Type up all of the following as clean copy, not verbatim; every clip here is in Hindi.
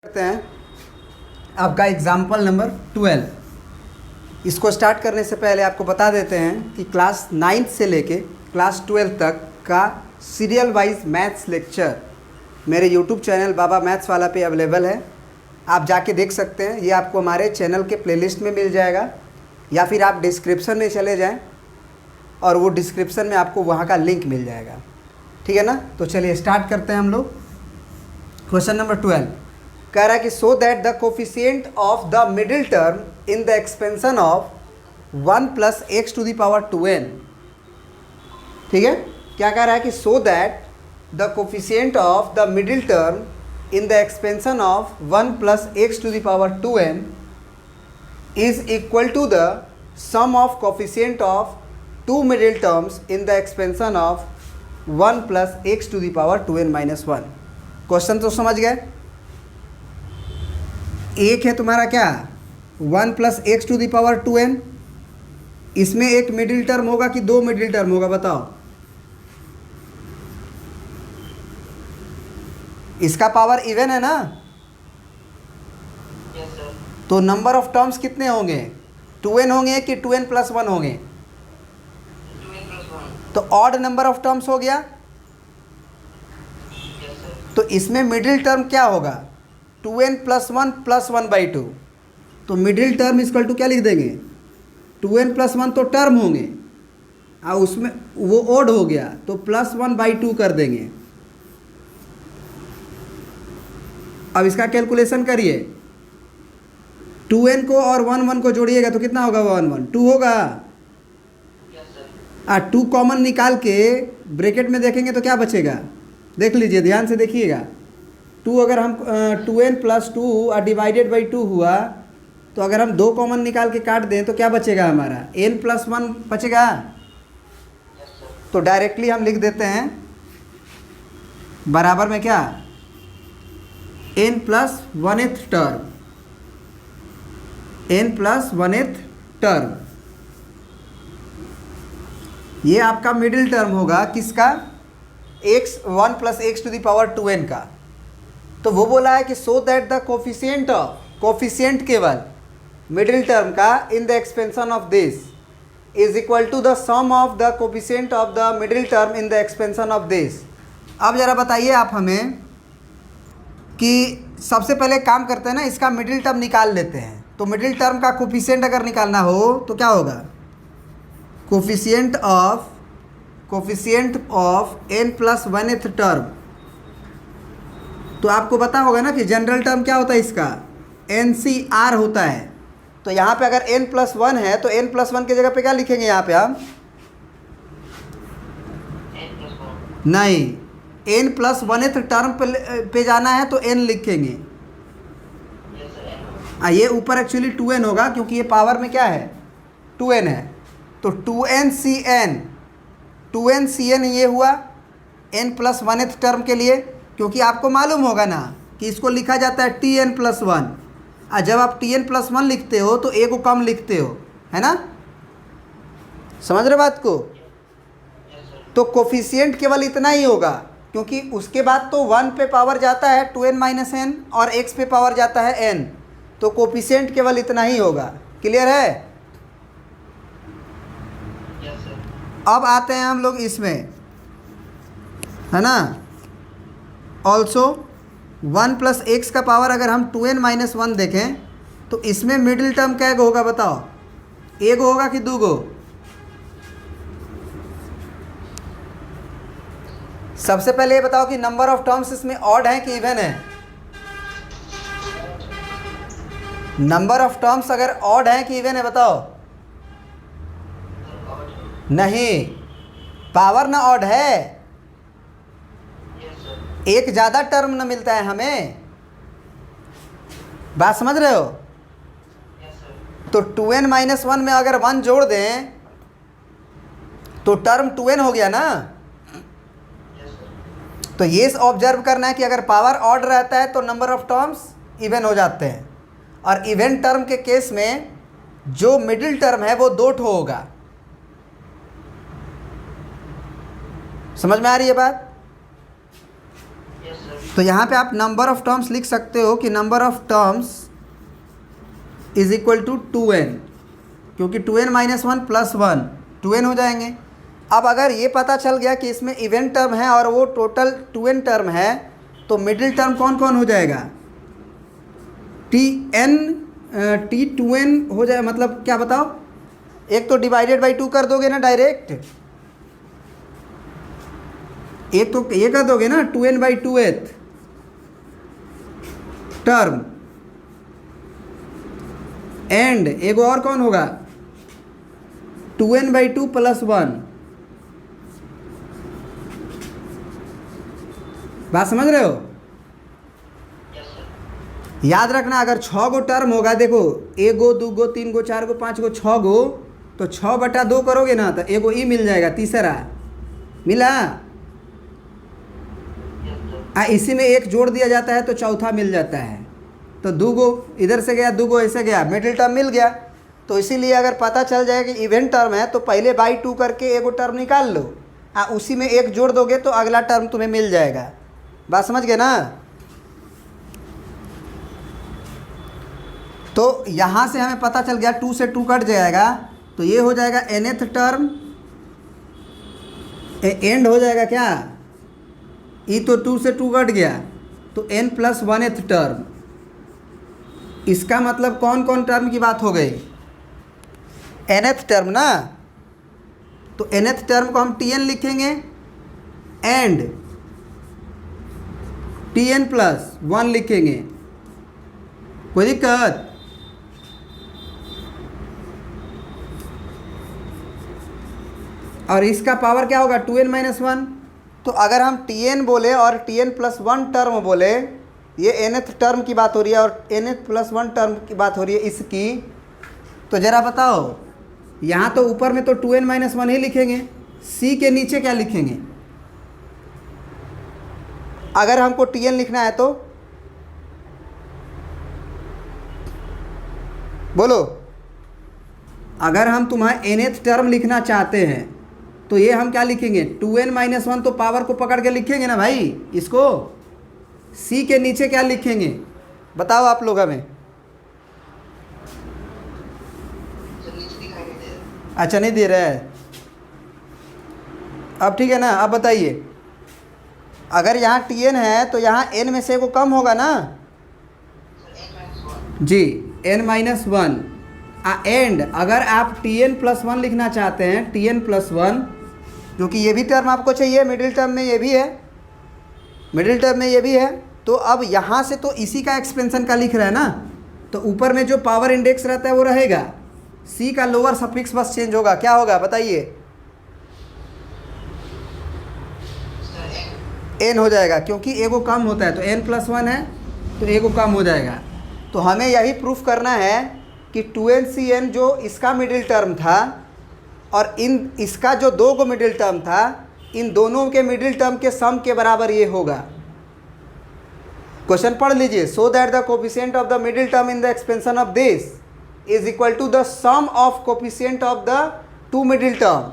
करते हैं आपका एग्जाम्पल नंबर 12। इसको स्टार्ट करने से पहले आपको बता देते हैं कि क्लास 9th से लेके क्लास 12 तक का सीरियल वाइज मैथ्स लेक्चर मेरे यूट्यूब चैनल बाबा मैथ्स वाला पे अवेलेबल है। आप जाके देख सकते हैं। ये आपको हमारे चैनल के प्लेलिस्ट में मिल जाएगा या फिर आप डिस्क्रिप्शन में चले जाएं और वो डिस्क्रिप्शन में आपको वहाँ का लिंक मिल जाएगा। ठीक है ना। तो चलिए स्टार्ट करते हैं हम लोग। क्वेश्चन नंबर 12 कह रहा है कि so that the coefficient of the middle term in the expansion of 1 plus x to the power 2n। ठीक है। क्या कह रहा है कि so that the coefficient of the middle term in the expansion of 1 plus x to the power 2n is equal to the sum of coefficient of two middle terms in the expansion of 1 plus x to the power 2n minus 1। Question तो समझ गए। एक है तुम्हारा क्या 1 plus x to the power 2n। इसमें एक मिडिल टर्म होगा कि दो मिडिल टर्म होगा बताओ। इसका पावर इवन है ना। Yes, sir. तो नंबर ऑफ टर्म्स कितने होंगे 2n होंगे कि 2n प्लस 1 होंगे। 2n plus 1. तो ऑड नंबर ऑफ टर्म्स हो गया। Yes, sir. तो इसमें मिडिल टर्म क्या होगा 2n प्लस 1 प्लस 1/2। तो मिडिल टर्म इक्वल टू क्या लिख देंगे 2n प्लस 1 तो टर्म होंगे और उसमें वो ओड हो गया तो प्लस 1/2 कर देंगे। अब इसका कैलकुलेशन करिए 2n को और 1 को जोड़िएगा तो कितना होगा 1 2 होगा। Yes, sir. 2 कॉमन निकाल के ब्रैकेट में देखेंगे तो क्या बचेगा देख लीजिए ध्यान से देखिएगा। 2 अगर हम 2n प्लस 2 और डिवाइडेड बाई 2 हुआ तो अगर हम 2 कॉमन निकाल के काट दें तो क्या बचेगा हमारा n प्लस 1 बचेगा। Yes, sir. तो डायरेक्टली हम लिख देते हैं बराबर में क्या n plus 1th term n plus 1th term. ये आपका मिडिल टर्म होगा किसका x 1 plus x to the power 2n का। तो वो बोला है कि सो दैट द कोफिशिएंट केवल मिडिल टर्म का in the expansion of this is equal to the sum of the coefficient of the middle term in the expansion of this. अब ज़रा बताइए आप हमें कि सबसे पहले काम करते हैं ना इसका मिडिल टर्म निकाल लेते हैं। तो मिडिल टर्म का कोफिशिएंट अगर निकालना हो तो क्या होगा coefficient of n plus 1th term. तो आपको पता होगा ना कि जनरल टर्म क्या होता है इसका NCR होता है। तो यहाँ पे अगर n प्लस 1 है तो n प्लस 1 की जगह पे क्या लिखेंगे यहाँ पे हम N plus 1. नहीं n प्लस 1th टर्म पे जाना है तो n लिखेंगे। Yes, sir. N. ये ऊपर एक्चुअली 2n होगा क्योंकि ये पावर में क्या है 2n है। तो 2nCn ये हुआ n प्लस 1th टर्म के लिए क्योंकि आपको मालूम होगा ना कि इसको लिखा जाता है tn प्लस 1 और जब आप tn प्लस 1 लिखते हो तो a को कम लिखते हो है ना। समझ रहे बात को। Yes, sir. तो कोफिशिएंट केवल इतना ही होगा क्योंकि उसके बाद तो 1 पे पावर जाता है 2n माइनस n और x पे पावर जाता है n। तो कोफिशिएंट केवल इतना ही होगा। क्लियर है। Yes, sir. अब आते हैं हम लोग इसमें है ना। ऑल्सो 1 प्लस एक्स का पावर अगर हम 2n माइनस 1 देखें तो इसमें मिडिल टर्म क्या गो होगा बताओ एक होगा कि दो गो। सबसे पहले ये बताओ कि नंबर ऑफ टर्म्स इसमें ऑड है कि इवन है। नंबर ऑफ टर्म्स अगर ऑड है कि इवन है बताओ। Odd. नहीं पावर ना ऑड है। Yes, sir. एक ज़्यादा टर्म ना मिलता है हमें। बात समझ रहे हो। Yes, sir. तो 2n माइनस 1 में अगर 1 जोड़ दें तो टर्म 2n हो गया ना। Yes, sir. तो ये ऑब्जर्व करना है कि अगर पावर ऑड रहता है तो नंबर ऑफ टर्म्स इवन हो जाते हैं और इवन टर्म के केस में जो मिडिल टर्म है वो 2 ठो होगा। समझ में आ रही है बात। Yes, sir. तो यहाँ पे आप नंबर ऑफ़ टर्म्स लिख सकते हो कि number of terms is equal to 2n, क्योंकि 2n माइनस 1 प्लस 1 2n हो जाएंगे। अब अगर ये पता चल गया कि इसमें इवेंट टर्म है और वो टोटल 2n टर्म है, तो मिडिल टर्म कौन कौन हो जाएगा? T2n हो जाए, मतलब क्या बताओ? एक तो डिवाइडेड बाई 2 कर दोगे ना डायरेक्ट, एक तो ये कर दोगे ना 2n/2th टर्म, एंड एक और कौन होगा 2n/2 प्लस 1। बात समझ रहे हो? Yes sir. याद रखना, अगर 6 गो टर्म होगा, देखो 1 गो 2 गो 3 गो 4 गो 5 गो 6 गो, तो 6/2 करोगे ना तो एगो ई मिल जाएगा, तीसरा मिला। इसी में एक जोड़ दिया जाता है तो चौथा मिल जाता है। तो 2 गो इधर से गया, 2 गो ऐसे गया, मिडिल टर्म मिल गया। तो इसीलिए अगर पता चल जाए कि इवेंट टर्म है तो पहले बाई 2 करके एगो टर्म निकाल लो, उसी में एक जोड़ दोगे तो अगला टर्म तुम्हें मिल जाएगा। बात समझ गए ना? तो यहाँ से हमें पता चल गया 2 से 2 कट जाएगा, तो ये हो जाएगा nth टर्म, एंड हो जाएगा क्या? ई तो 2 से 2 कट गया, तो n प्लस 1th टर्म। इसका मतलब कौन कौन टर्म की बात हो गई? nth टर्म ना। तो nth टर्म को हम tn लिखेंगे एंड tn प्लस 1 लिखेंगे। कोई दिक्कत? और इसका पावर क्या होगा 2n-1। तो अगर हम tn बोले और tn प्लस 1 टर्म बोले, ये nth टर्म की बात हो रही है और nth प्लस 1 टर्म की बात हो रही है इसकी, तो ज़रा बताओ, यहाँ तो ऊपर में तो 2n-1 ही लिखेंगे, c के नीचे क्या लिखेंगे? अगर हमको tn लिखना है तो बोलो, अगर हम तुम्हारा nth टर्म लिखना चाहते हैं तो ये हम क्या लिखेंगे? 2n-1 तो पावर को पकड़ के लिखेंगे ना भाई इसको। c के नीचे क्या लिखेंगे बताओ आप लोग हमें? सर नीचे दिखाई नहीं दे रहा। अच्छा नहीं दे रहा है, अब ठीक है ना? अब बताइए, अगर यहाँ tn है तो यहाँ n में से को कम होगा ना sir n-1। Ji, n-1। And अगर आप tn प्लस 1 लिखना चाहते हैं, tn प्लस 1, क्योंकि ये भी टर्म आपको चाहिए, मिडिल टर्म में ये भी है, मिडिल टर्म में ये भी है। तो अब यहाँ से तो इसी का एक्सपेंशन का लिख रहा है ना, तो ऊपर में जो पावर इंडेक्स रहता है वो रहेगा, c का लोअर सफिक्स बस चेंज होगा। क्या होगा बताइए? सर n हो जाएगा, क्योंकि एगो कम होता है तो n प्लस 1 है तो एगो कम हो जाएगा। तो हमें यही प्रूफ करना है कि 2nCn जो इसका मिडिल टर्म था और इसका जो 2 गो मिडिल टर्म था, इन दोनों के मिडिल टर्म के सम के बराबर ये होगा। क्वेश्चन पढ़ लीजिए। So that the coefficient of the middle term in the expansion of this is equal to the sum of coefficient of the 2 middle term.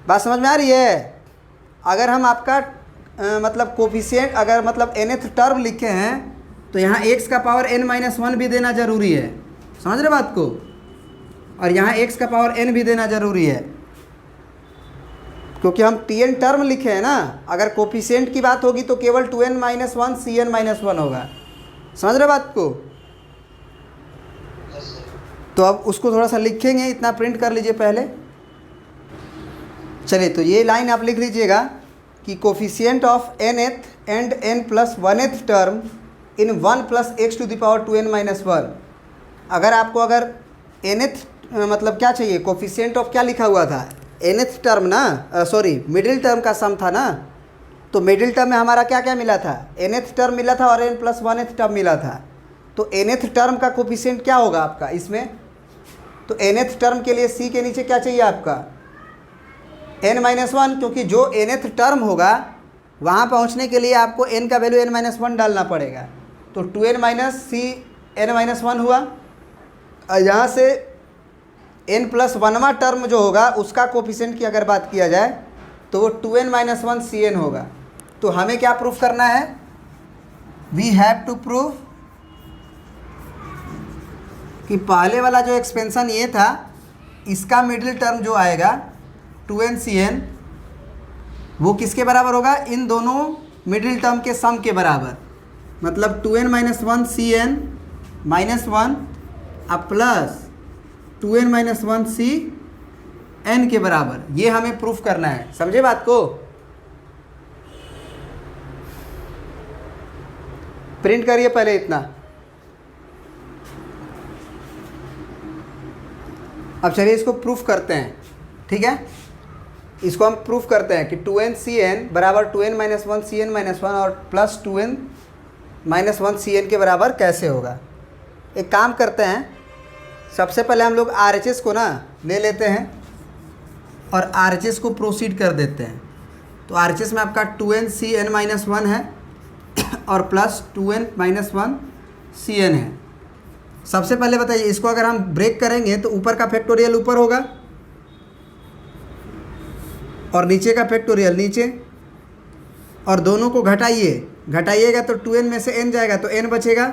बात समझ में आ रही है? अगर हम आपका मतलब कोफिशिएंट, अगर मतलब nth टर्म लिखे हैं तो यहाँ x का पावर n-1 भी देना ज़रूरी है। समझ रहे बात को? और यहाँ x का पावर n भी देना ज़रूरी है, क्योंकि हम tn टर्म लिखे हैं ना। अगर कोफिशिएंट की बात होगी तो केवल 2n-1 cn-1 होगा। समझ रहे बात को? Yes sir. तो अब उसको थोड़ा सा लिखेंगे, इतना प्रिंट कर लीजिए पहले। चलिए, तो ये लाइन आप लिख लीजिएगा कि coefficient of nth and n plus 1th term in 1 plus x to the power 2n-1। अगर आपको अगर nth मतलब क्या चाहिए, कोफिशिएंट ऑफ क्या लिखा हुआ था, nth टर्म ना, सॉरी मिडिल टर्म का सम था ना। तो मिडिल टर्म में हमारा क्या क्या मिला था? nth टर्म मिला था और n प्लस 1th टर्म मिला था। तो nth टर्म का कोफिशिएंट क्या होगा आपका इसमें? तो nth टर्म के लिए c के नीचे क्या चाहिए आपका? n-1, क्योंकि जो nth टर्म होगा वहाँ पहुँचने के लिए आपको n का वैल्यू n-1 डालना पड़ेगा। तो 2n-1 हुआ। और यहाँ से n प्लस 1वां टर्म जो होगा उसका कोफिशिएंट की अगर बात किया जाए तो वो 2n-1 cn होगा। तो हमें क्या प्रूफ करना है वी हैव टू प्रूव कि पहले वाला जो एक्सपेंशन ये था, इसका मिडिल टर्म जो आएगा 2n/cn वो किसके बराबर होगा, इन दोनों मिडिल टर्म के सम के बराबर। मतलब 2n-1 cn-1 अब प्लस 2n-1 cn के बराबर, ये हमें प्रूफ करना है। समझे बात को? प्रिंट करिए पहले इतना। अब चलिए इसको प्रूफ करते हैं, ठीक है। इसको हम प्रूफ करते हैं कि 2n/cn बराबर 2n-1 cn-1 और प्लस 2n-1 cn के बराबर कैसे होगा। एक काम करते हैं, सबसे पहले हम लोग RHS को ना ले लेते हैं और RHS को प्रोसीड कर देते हैं। तो RHS में आपका 2n/cn-1 है और प्लस 2n-1 cn है। सबसे पहले बताइए, इसको अगर हम ब्रेक करेंगे तो ऊपर का फैक्टोरियल ऊपर होगा और नीचे का फैक्टोरियल नीचे, और दोनों को घटाइएगा तो 2n में से n जाएगा तो n बचेगा,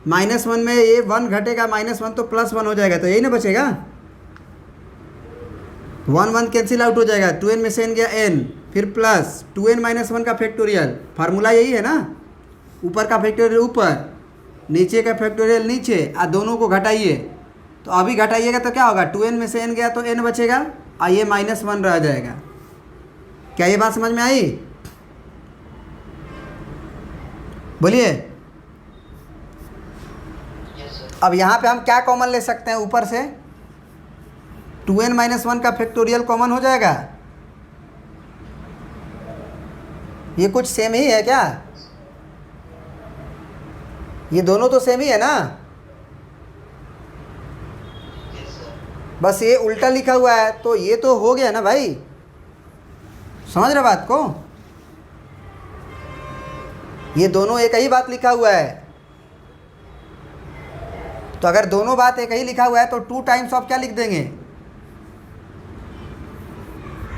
-1 में ये 1 घटेगा, -1 तो +1 हो जाएगा, तो यही ना बचेगा। 1 कैंसिल आउट हो जाएगा, 2n में से n गया n, फिर प्लस 2n-1 का फैक्टोरियल। फार्मूला यही है ना, ऊपर का फैक्टोरियल ऊपर, नीचे का फैक्टोरियल नीचे, और दोनों को घटाइए। तो अभी घटाइएगा तो क्या होगा, 2n में से n गया तो n बचेगा और ये -1 रह जाएगा। क्या ये बात समझ में आई? बोलिए। अब यहाँ पे हम क्या कॉमन ले सकते हैं, ऊपर से 2n-1 का फैक्टोरियल कॉमन हो जाएगा। ये कुछ सेम ही है क्या? ये दोनों तो सेम ही है ना, बस ये उल्टा लिखा हुआ है, तो ये तो हो गया ना भाई। समझ रहे बात को? ये दोनों एक ही बात लिखा हुआ है, तो अगर दोनों बात एक ही लिखा हुआ है तो 2 टाइम्स ऑफ क्या लिख देंगे,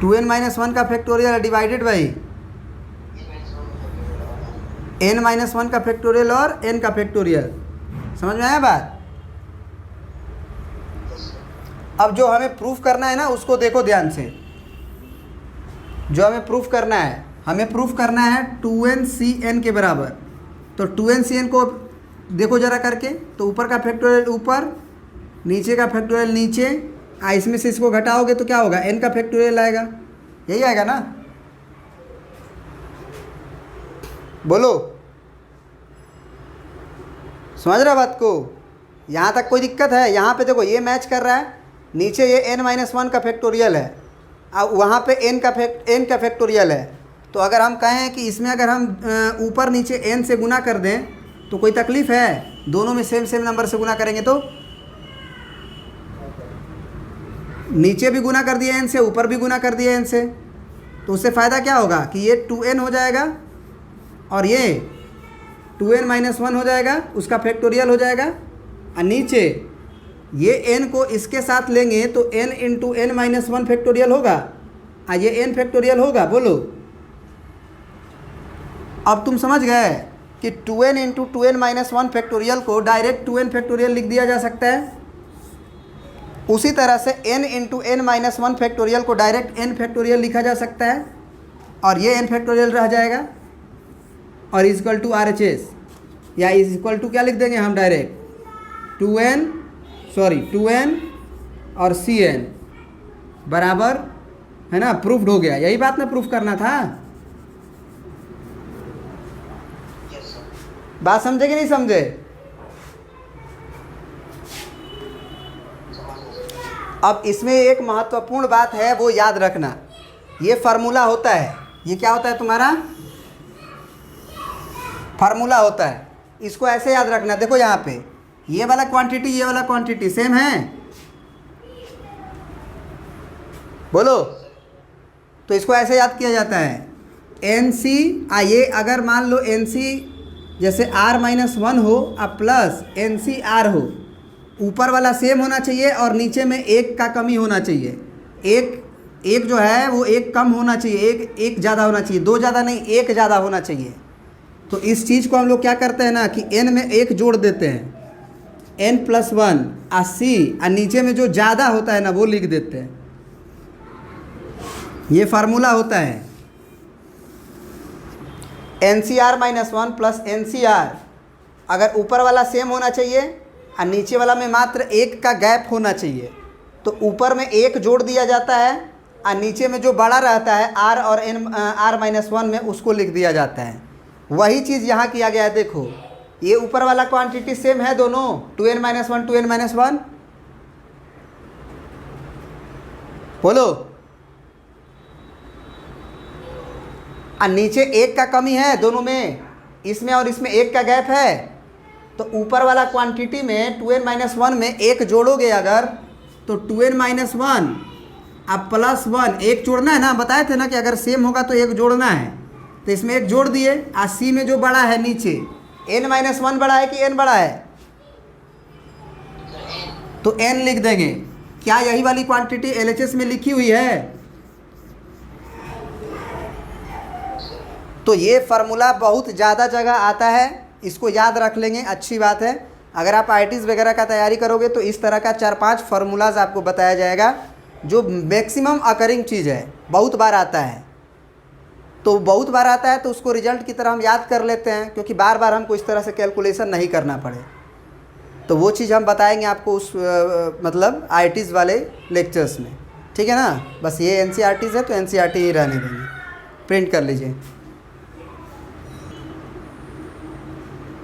2n-1 का फैक्टोरियल डिवाइडेड बाई n-1 का फैक्टोरियल और n का फैक्टोरियल। समझ में आया बात? अब जो हमें प्रूफ करना है ना, उसको देखो ध्यान से। जो हमें प्रूफ करना है, हमें प्रूफ करना है 2n/cn के बराबर। तो 2n/cn को देखो जरा करके, तो ऊपर का फैक्टोरियल ऊपर, नीचे का फैक्टोरियल नीचे, इसमें से इसको घटाओगे तो क्या होगा, n का फैक्टोरियल आएगा। यही आएगा ना? बोलो, समझ रहा बात को? यहाँ तक कोई दिक्कत है? यहाँ पे देखो ये मैच कर रहा है, नीचे ये n-1 का फैक्टोरियल है, अब वहाँ पे n का फैक्टोरियल है। तो अगर हम कहें कि इसमें अगर हम ऊपर नीचे n से गुना कर दें तो कोई तकलीफ़ है? दोनों में सेम नंबर से गुना करेंगे तो नीचे भी गुना कर दिया n से, ऊपर भी गुना कर दिया n से, तो उससे फ़ायदा क्या होगा कि ये 2n हो जाएगा और ये 2n-1 हो जाएगा, उसका फैक्टोरियल हो जाएगा, और नीचे ये n को इसके साथ लेंगे तो n इंटू n-1 फैक्टोरियल होगा, और ये n फैक्टोरियल होगा। बोलो, अब तुम समझ गए कि 2n इंटू 2n-1 फैक्टोरियल को डायरेक्ट 2n फैक्टोरियल लिख दिया जा सकता है। उसी तरह से n इंटू n-1 फैक्टोरियल को डायरेक्ट n फैक्टोरियल लिखा जा सकता है, और ये n फैक्टोरियल रह जाएगा, और इक्वल टू RHS, या इज इक्वल टू क्या लिख देंगे हम डायरेक्ट 2n और cn बराबर है ना, प्रूफ्ड हो गया। यही बात ना प्रूफ करना था। बात समझे कि नहीं समझे? अब इसमें एक महत्वपूर्ण बात है, वो याद रखना। ये फार्मूला होता है, ये क्या होता है तुम्हारा, फार्मूला होता है। इसको ऐसे याद रखना। देखो यहाँ पे ये वाला क्वांटिटी, ये वाला क्वांटिटी सेम है, बोलो। तो इसको ऐसे याद किया जाता है, NC, ये अगर मान लो NC जैसे R-1 हो अब प्लस NCR हो, ऊपर वाला सेम होना चाहिए और नीचे में एक का कमी होना चाहिए। एक जो है वो एक कम होना चाहिए, एक ज़्यादा होना चाहिए, दो ज़्यादा नहीं, एक ज़्यादा होना चाहिए। तो इस चीज़ को हम लोग क्या करते हैं ना कि n में एक जोड़ देते हैं, n+1 और c, और नीचे में जो ज़्यादा होता है ना वो लिख देते हैं। ये फार्मूला होता है NCR-1 प्लस NCR। अगर ऊपर वाला सेम होना चाहिए और नीचे वाला में मात्र एक का गैप होना चाहिए, तो ऊपर में एक जोड़ दिया जाता है और नीचे में जो बड़ा रहता है R और R-1 में उसको लिख दिया जाता है। वही चीज़ यहाँ किया गया है। देखो ये ऊपर वाला क्वांटिटी सेम है दोनों, 2n-1 2n-1, बोलो। और नीचे एक का कमी है दोनों में, इसमें और इसमें एक का गैप है, तो ऊपर वाला क्वांटिटी में 2n-1 में एक जोड़ोगे अगर, तो 2n-1 अब +1 एक जोड़ना है ना, बताए थे ना कि अगर सेम होगा तो एक जोड़ना है, तो इसमें एक जोड़ दिए। और सी में जो बड़ा है नीचे, n-1 बड़ा है कि n बड़ा है, तो n लिख देंगे। क्या यही वाली क्वांटिटी LHS में लिखी हुई है? तो ये फार्मूला बहुत ज़्यादा जगह आता है, इसको याद रख लेंगे, अच्छी बात है। अगर आप IITs वगैरह का तैयारी करोगे तो इस तरह का 4-5 फार्मूलाज आपको बताया जाएगा, जो मैक्सिमम अकरिंग चीज़ है, बहुत बार आता है। तो बहुत बार आता है तो उसको रिजल्ट की तरह हम याद कर लेते हैं, क्योंकि बार बार हमको इस तरह से कैलकुलेशन नहीं करना पड़े। तो वो चीज़ हम बताएंगे आपको उस मतलब IITs वाले लेक्चर्स में, ठीक है ना। बस ये NCERTs है तो NCERT ही रहने देंगे। प्रिंट कर लीजिए।